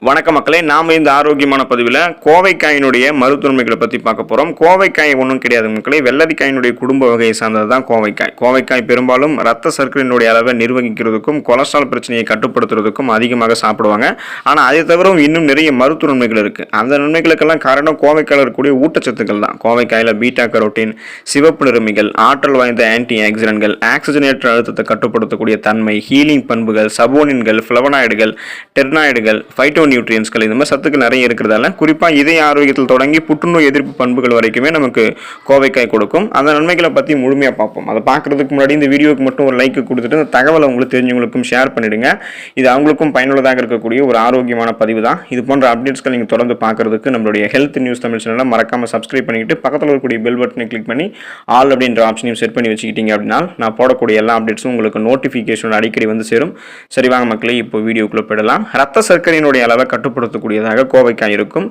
வணக்க மக்களே, நாம இந்த ஆரோக்கியமான பதிவில் கோவைக்காயினுடைய மருத்துவமைகளை பற்றி பார்க்க போகிறோம். கோவைக்காய் ஒன்றும் கிடையாது மக்களே, வெள்ளரிக்காயினுடைய குடும்ப வகையை சார்ந்தது தான் கோவைக்காய். கோவைக்காய் பெரும்பாலும் ரத்த சர்க்கரையினுடைய அளவை நிர்வகிக்கிறதுக்கும் கொலஸ்ட்ரால் பிரச்சனையை கட்டுப்படுத்துறதுக்கும் அதிகமாக சாப்பிடுவாங்க. ஆனால் அதை தவிர இன்னும் நிறைய மருத்துவ நன்மைகள் இருக்குது. அந்த நன்மைகளுக்கெல்லாம் காரணம் கோவைக்காயில் இருக்கக்கூடிய ஊட்டச்சத்துக்கள் தான். கோவைக்காயில் பீட்டா கரோட்டின், சிவப்பு நிறமிகள், ஆற்றல் வாய்ந்த ஆன்டி ஆக்சிடென்ட்கள், ஆக்சிஜனேற்ற அழுத்தத்தை கட்டுப்படுத்தக்கூடிய தன்மை, ஹீலிங் பண்புகள், சபோனின்கள், ஃப்ளவனாய்டுகள், டெர்னாய்டுகள், ஃபைட்டோ நியூட்ரியன்ஸ்கள், இந்த மாதிரி சத்துக்கள் நிறைய இருக்கிறதால குறிப்பாக இதய ஆரோக்கியத்தில் தொடங்கி புற்றுநோய் எதிர்ப்பு பண்புகள் வரைக்குமே நமக்கு கோவைக்காய் கொடுக்கும். அந்த நன்மைகளை பற்றி முழுமையாக பார்ப்போம். அதை பார்க்குறதுக்கு முன்னாடி இந்த வீடியோக்கு மட்டும் ஒரு லைக் கொடுத்துட்டு இந்த தகவலை உங்களுக்கு தெரிஞ்சவங்களுக்கும் ஷேர் பண்ணிடுங்க. இது அவங்களுக்கும் பயனுள்ளதாக இருக்கக்கூடிய ஒரு ஆரோக்கியமான பதிவு தான். இது போன்ற அப்டேட்ஸ்கள் நீங்கள் தொடர்ந்து பார்க்குறதுக்கு நம்மளுடைய ஹெல்த் நியூஸ் தமிழ் சேனலை மறக்காமல் சப்ஸ்கிரைப் பண்ணிக்கிட்டு பக்கத்தில் இருக்கக்கூடிய பெல் பட்டனை கிளிக் பண்ணி ஆல் அப்படின்ற ஆப்ஷனையும் செட் பண்ணி வச்சுக்கிட்டீங்க அப்படின்னா நான் போடக்கூடிய எல்லா அப்டேட்ஸும் உங்களுக்கு நோட்டிஃபிகேஷன் அடிக்கடி வந்து சேரும். சரி வாங்க மக்களே, இப்போ வீடியோக்குள்ளே போயிடலாம். ரத்த சர்க்கரையினுடைய அளவை கட்டுப்படுத்தக்கூடியதாக கோவைக்காய் இருக்கும்.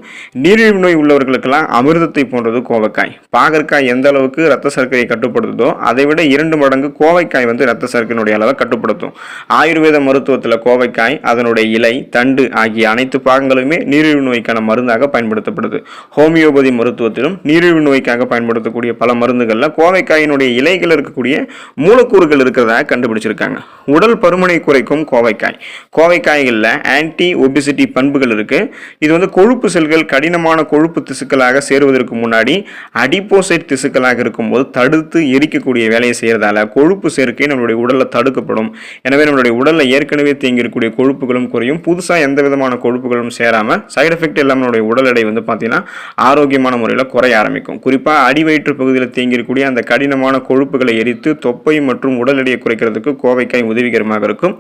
நீரிழிவு நோய் உள்ளவர்களுக்கெல்லாம் அமிர்தத்தை போன்றது கோவைக்காய். பாகற்காய் எந்த அளவுக்கு ரத்த சர்க்கரையை கட்டுப்படுத்துதோ அதை விட 2 மடங்கு கோவைக்காய் ரத்த சர்க்கரையினுடைய அளவை கட்டுப்படுத்தும். ஆயுர்வேத மருத்துவத்தில் கோவைக்காய், அதனுடைய இலை, தண்டு ஆகிய அனைத்து பாகங்களுமே நீரிழிவு நோய்க்கான மருந்தாக பயன்படுத்தப்படுது. ஹோமியோபதி மருத்துவத்திலும் நீரிழிவு நோய்க்காக பயன்படுத்தக்கூடிய பல மருந்துகளில் கோவைக்காயினுடைய இலைகள் இருக்கக்கூடிய மூலக்கூறுகள் இருக்கிறதாக கண்டுபிடிச்சிருக்காங்க. உடல் பருமனை குறைக்கும் கோவைக்காய். கோவைக்காய்களில் ஆன்டி ஒபிசிட்டி பண்புகள் இருக்கு. இது கொழுப்பு செல்கள் கடினமான கொழுப்பு திசுக்களாக சேருவதற்கு முன்னாடி அடிப்போசைட் திசுக்களாக இருக்கும்போது தடுத்து எரிக்கக்கூடிய வேலையை செய்யறதால கொழுப்பு சேர்க்கை நம்மளுடைய உடல்ல தடுக்கப்படும். எனவே நம்மளுடைய உடல்ல ஏற்கனவே தேங்கியிருக்கக்கூடிய கொழுப்புகளும் குறையும். புதுசா எந்த விதமான கொழுப்புகளும் சேராம சைடு எஃபெக்ட் இல்லாம நம்மளுடைய உடல் எடை பார்த்தீங்கன்னா ஆரோக்கியமான முறையில் குறைய ஆரம்பிக்கும். குறிப்பா அடிவயிற்று பகுதியில் தேங்கியிருக்கக்கூடிய அந்த கடினமான கொழுப்புகளை எரித்து தொப்பை மற்றும் உடல் எடையை குறைக்கிறதுக்கு கோவைக்காய் உதவிகரமாக இருக்கும்.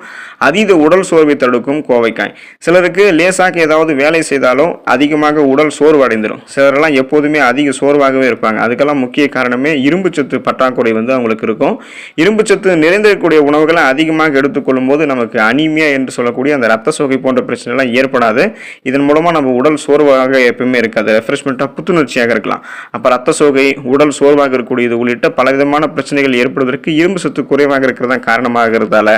அதீத உடல் சோர்வை தடுக்கும் கோவைக்காய். சிலருக்கு லேசாக ஏதாவது வேலை செய்தாலும் அதிகமாக உடல் சோர்வு அடைந்துடும். சிலரெல்லாம் எப்போதுமே அதிக சோர்வாகவே இருப்பாங்க. அதுக்கெல்லாம் முக்கிய காரணமே இரும்பு சத்து பற்றாக்குறை அவங்களுக்கு இருக்கும். இரும்பு சத்து நிறைந்திருக்கக்கூடிய உணவுகளை அதிகமாக எடுத்துக்கொள்ளும் போது நமக்கு அனீமியா என்று சொல்லக்கூடிய அந்த ரத்த சோகை போன்ற பிரச்சனை எல்லாம் ஏற்படாது. இதன் மூலமா நம்ம உடல் சோர்வாக எப்பவுமே இருக்காது, ரெஃப்ரெஷ்மெண்டா புத்துணர்ச்சியாக இருக்கலாம். அப்ப ரத்த சோகை, உடல் சோர்வாக இருக்கக்கூடியது உள்ளிட்ட பலவிதமான பிரச்சனைகள் ஏற்படுவதற்கு இரும்பு சத்து குறைவாக இருக்கிறதா காரணமாகிறதால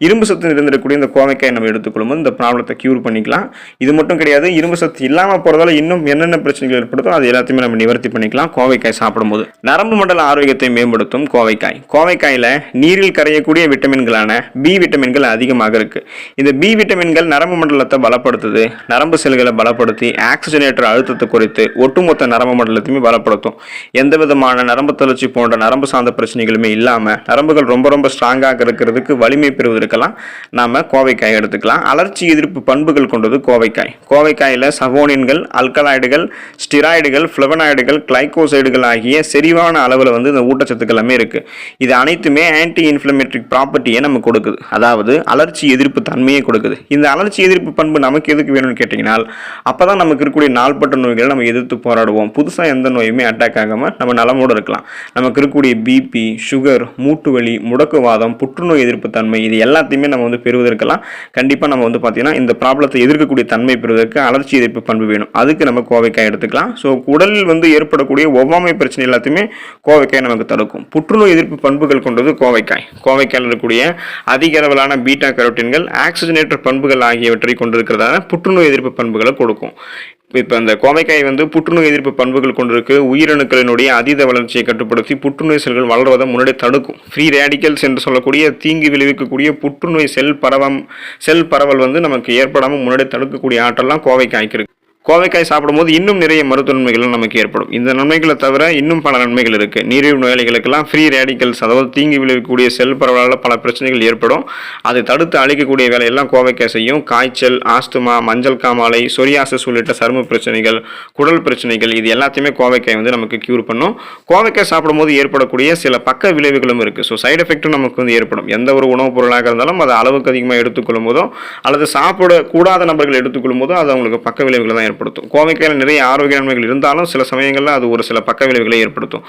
இரும்பு சத்து நிறைந்திருக்கக்கூடிய இந்த கோவைக்காய் நம்ம எடுத்துக்கொள்ளும் போது இந்த ப்ராப்ளத்தை கியூர் பண்ணிக்கலாம். இது மட்டும் கிடையாது, இரும்பு சத்து இல்லாமல் போறதால இன்னும் என்னென்ன பிரச்சனைகள் ஏற்படுத்தோ அது எல்லாத்தையுமே நம்ம நிவர்த்தி பண்ணிக்கலாம் கோவைக்காய் சாப்பிடும்போது. நரம்பு மண்டல ஆரோக்கியத்தை மேம்படுத்தும் கோவைக்காய். கோவைக்காயில நீரில் கரையக்கூடிய விட்டமின்களான பி விட்டமின்கள் அதிகமாக இருக்கு. இந்த பி விட்டமின்கள் நரம்பு மண்டலத்தை பலப்படுத்துது, நரம்பு செல்களை பலப்படுத்தி ஆக்சிஜனேற்ற அழுத்தத்தை குறைத்து ஒட்டுமொத்த நரம்பு மண்டலத்தையுமே பலப்படுத்தும். எந்த விதமான நரம்பு தளர்ச்சி போன்ற நரம்பு சார்ந்த பிரச்சனைகளுமே இல்லாம நரம்புகள் ரொம்ப ஸ்ட்ராங்காக இருக்கிறதுக்கு வலிமை பெறுவதற்கெல்லாம் நாம கோவைக்காய் எடுத்துக்கலாம். அலர்ச்சி எதிர்ப்பு பண்புகள் கொண்டது கோவைக்காய். கோவைக்காயில சபோனின்கள், அல்கலாய்டுகள், ஸ்டிராய்டுகள், ஃப்ளவனாய்டுகள், கிளைகோசைடுகள் ஆகிய செறிவான அளவில் இந்த ஊட்டச்சத்துக்கள் எல்லாமே இருக்கு. இது அனைத்துமே ஆன்டி இன்ஃப்ளமேட்டரி ப்ராப்பர்ட்டியை நமக்கு கொடுக்குது, அதாவது அலர்ச்சி எதிர்ப்பு தன்மையை கொடுக்குது. இந்த அலர்ச்சி எதிர்ப்பு பண்பு நமக்கு எதுக்கு வேணும்னு கேட்டீங்கன்னா அப்பதான் நமக்கு இருக்கக்கூடிய நாள்பட்ட நோய்களை நம்ம எதிர்த்து போராடுவோம். புதுசா எந்த நோயுமே அட்டாக் ஆகாம நம்ம நலமோடு இருக்கலாம். நமக்கு இருக்கக்கூடிய பிபி, சுகர், மூட்டு வலி, முடக்குவாதம், புற்றுநோய் எதிர்ப்பு தன்மை இது எல்லாத்தையுமே நம்ம பெறுவதற்கெல்லாம் கண்டிப்பா நம்ம பார்த்தீங்கன்னா இந்த ப்ராப்ளத்தை எதிர்க்கக்கூடிய தன்மை பெறுவதற்கு அலர்ச்சி எதிர்ப்பு பண்பு வேணும். அதுக்கு நம்ம கோவைக்காய் எடுத்துக்கலாம். ஸோ உடலில் ஏற்படக்கூடிய ஒவ்வாமை பிரச்சனை எல்லாத்தையுமே கோவைக்காய் நமக்கு தடுக்கும். புற்றுநோய் எதிர்ப்பு பண்புகள் கொண்டது கோவைக்காய். கோவைக்காயில் இருக்கக்கூடிய அதிக அளவிலான பீட்டா கரோட்டின்கள் ஆக்சிஜனேற்ற பண்புகள் ஆகியவற்றை கொண்டிருக்கிறதால புற்றுநோய் எதிர்ப்பு பண்புகளை கொடுக்கும். இப்போ இந்த கோவைக்காய் புற்றுநோய் எதிர்ப்பு பண்புகள் கொண்டிருக்கு. உயிரணுக்களினுடைய அதீத வளர்ச்சியை கட்டுப்படுத்தி புற்றுநோய் செல்கள் வளர்வதை முன்னாடி தடுக்கும். ஃப்ரீ ரேடிக்கல்ஸ் என்று சொல்லக்கூடிய தீங்கு விளைவிக்கக்கூடிய புற்றுநோய் செல் பரவல் நமக்கு ஏற்படாமல் முன்னாடி தடுக்கக்கூடிய ஆற்றல்லாம் கோவைக்காய்க்கு இருக்கு. கோவைக்காய் சாப்பிடும்போது இன்னும் நிறைய மருத்துவ நன்மைகள் நமக்கு ஏற்படும். இந்த நன்மைகளை தவிர இன்னும் பல நன்மைகள் இருக்கு. நீரிழிவு நோயாளிகளுக்கெல்லாம் ஃப்ரீ ரேடிக்கல்ஸ், அதாவது தீங்கு விளைவிக்கக்கூடிய செல் பரவலால் பல பிரச்சனைகள் ஏற்படும். அதை தடுத்து அழிக்கக்கூடிய வேலையெல்லாம் கோவைக்காய் செய்யும். காய்ச்சல், ஆஸ்துமா, மஞ்சள் காமாலை, சொரியாசிஸ் உள்ளிட்ட சரும பிரச்சனைகள், குடல் பிரச்சனைகள் இது எல்லாத்தையுமே கோவைக்காய் நமக்கு கியூர் பண்ணும். கோவைக்காய் சாப்பிடும்போது ஏற்படக்கூடிய சில பக்க விளைவுகளும் இருக்கு. ஸோ சைடு எஃபெக்டும் நமக்கு ஏற்படும். எந்த ஒரு உணவுப் பொருளாக இருந்தாலும் அதை அளவுக்கு அதிகமாக எடுத்துக்கொள்ளும் போதோ அல்லது சாப்பிடக்கூடாத நபர்கள் எடுத்துக்கொள்ளும் போதோ அது அவங்களுக்கு பக்க விளைவுகள் தான் ஏற்படும். ஏற்படுத்தும். கோவைக்காயில் நிறைய ஆரோக்கிய நன்மைகள் இருந்தாலும் சில சமயங்களில் அது ஒரு சில பக்க விளைவுகளை ஏற்படுத்தும்.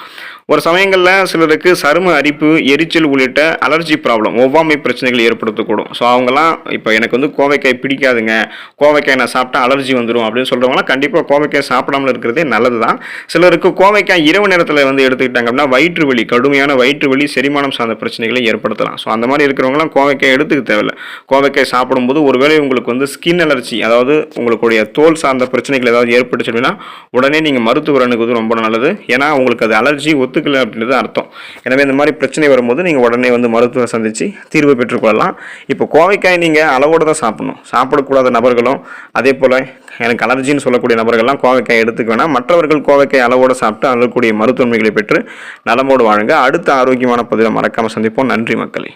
ஒரு சமயங்களில் சிலருக்கு சரும அரிப்பு, எரிச்சல் உள்ளிட்ட அலர்ஜி ப்ராப்ளம், ஒவ்வாமை பிரச்சனைகள் ஏற்படுத்தக்கூடும். ஸோ அவங்கலாம் இப்போ எனக்கு வந்து கோவைக்காய் பிடிக்காதுங்க, கோவைக்காய் நான் சாப்பிட்டா அலர்ஜி வந்துடும் அப்படின்னு சொல்கிறவங்களாம் கண்டிப்பாக கோவைக்காய் சாப்பிடாமல் இருக்கிறதே நல்லது தான். சிலருக்கு கோவைக்காய் இரவு நேரத்தில் வந்து எடுத்துக்கிட்டாங்க அப்படின்னா வயிற்று வலி, கடுமையான வயிற்று வலி, செரிமானம் சார்ந்த பிரச்சனைகளை ஏற்படுத்தலாம். ஸோ அந்த மாதிரி இருக்கிறவங்களாம் கோவைக்காய் எடுத்துக்க தேவையில்லை. கோவைக்காய் சாப்பிடும்போது ஒருவேளை உங்களுக்கு வந்து ஸ்கின் அலர்ஜி, அதாவது உங்களுடைய தோல் சார்ந்த பிரச்சனைகள் ஏதாவது ஏற்பட்டுச்சு அப்படின்னா உடனே நீங்கள் மருத்துவர் அணுகுவது ரொம்ப நல்லது. ஏன்னா உங்களுக்கு அது அலர்ஜி ஒத்துக்கலை அப்படின்றது அர்த்தம். எனவே இந்த மாதிரி பிரச்சனை வரும்போது நீங்கள் உடனே வந்து மருத்துவரை சந்தித்து தீர்வு பெற்றுக்கொள்ளலாம். இப்போ கோவைக்காய் நீங்கள் அளவோடு தான் சாப்பிடணும். சாப்பிடக்கூடாத நபர்களும் அதே போல் எனக்கு அலர்ஜின்னு சொல்லக்கூடிய நபர்கள்லாம் கோவைக்காய் எடுத்துக்க வேணாம். மற்றவர்கள் கோவைக்காய் அளவோடு சாப்பிட்டு அதற்குரிய மருத்துவமைகளை பெற்று நலமோடு வாழுங்க. அடுத்த ஆரோக்கியமான பதிவில் மறக்காமல் சந்திப்போம். நன்றி மக்களே.